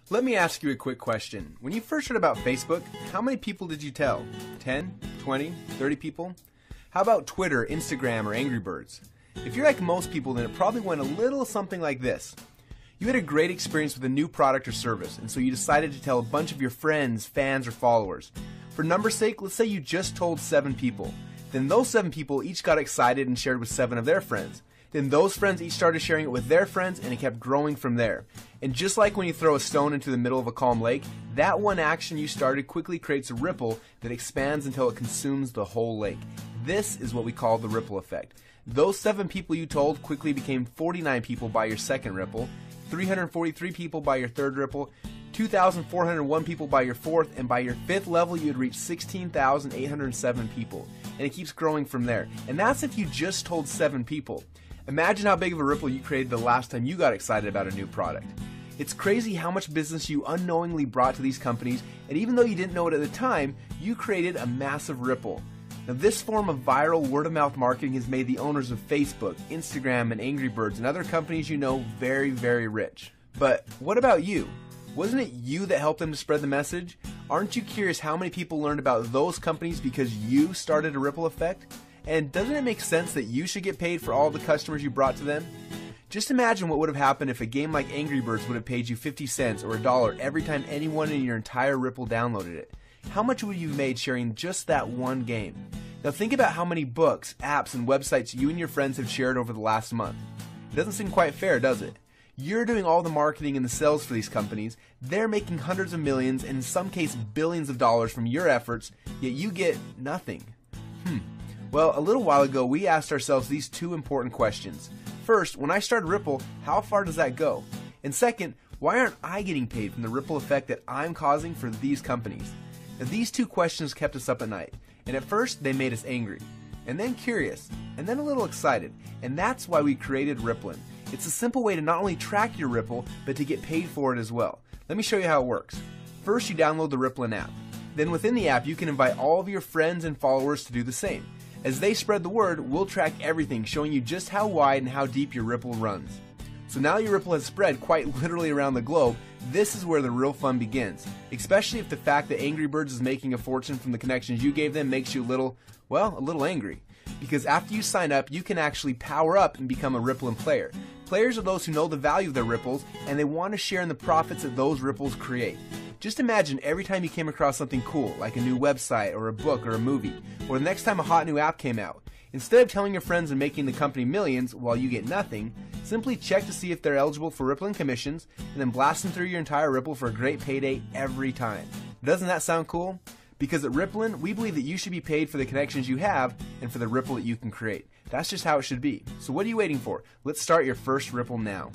Let me ask you a quick question. When you first heard about Facebook, how many people did you tell? 10, 20, 30 people? How about Twitter, Instagram, or Angry Birds? If you're like most people, then it probably went a little something like this. You had a great experience with a new product or service, and so you decided to tell a bunch of your friends, fans, or followers. For numbers' sake, let's say you just told 7 people. Then those 7 people each got excited and shared with 7 of their friends. Then those friends each started sharing it with their friends, and it kept growing from there. And just like when you throw a stone into the middle of a calm lake, that one action you started quickly creates a ripple that expands until it consumes the whole lake. This is what we call the ripple effect. Those 7 people you told quickly became 49 people by your second ripple, 343 people by your third ripple, 2,401 people by your fourth, and by your fifth level you would reach 16,807 people. And it keeps growing from there. And that's if you just told 7 people. Imagine how big of a ripple you created the last time you got excited about a new product. It's crazy how much business you unknowingly brought to these companies, and even though you didn't know it at the time, you created a massive ripple. Now, this form of viral word-of-mouth marketing has made the owners of Facebook, Instagram, and Angry Birds and other companies you know very, very rich. But what about you? Wasn't it you that helped them to spread the message? Aren't you curious how many people learned about those companies because you started a ripple effect? And doesn't it make sense that you should get paid for all the customers you brought to them? Just imagine what would have happened if a game like Angry Birds would have paid you 50 cents or $1 every time anyone in your entire ripple downloaded it. How much would you have made sharing just that one game? Now think about how many books, apps, and websites you and your friends have shared over the last month. It doesn't seem quite fair, does it? You're doing all the marketing and the sales for these companies, they're making hundreds of millions and in some cases billions of dollars from your efforts, yet you get nothing. Well, a little while ago we asked ourselves these 2 important questions. First, when I started Ripple, how far does that go? And second, why aren't I getting paid from the ripple effect that I'm causing for these companies? Now, these 2 questions kept us up at night, and at first they made us angry, and then curious, and then a little excited, and that's why we created Ripplin. It's a simple way to not only track your ripple, but to get paid for it as well. Let me show you how it works. First, you download the Ripplin app. Then within the app, you can invite all of your friends and followers to do the same. As they spread the word, we'll track everything, showing you just how wide and how deep your ripple runs. So now your ripple has spread quite literally around the globe. This is where the real fun begins, especially if the fact that Angry Birds is making a fortune from the connections you gave them makes you a little angry. Because after you sign up, you can actually power up and become a Ripplin player. Players are those who know the value of their ripples and they want to share in the profits that those ripples create. Just imagine every time you came across something cool, like a new website or a book or a movie, or the next time a hot new app came out. Instead of telling your friends and making the company millions while you get nothing, simply check to see if they're eligible for Ripplin commissions and then blast them through your entire ripple for a great payday every time. Doesn't that sound cool? Because at Ripplin, we believe that you should be paid for the connections you have and for the ripple that you can create. That's just how it should be. So what are you waiting for? Let's start your first ripple now.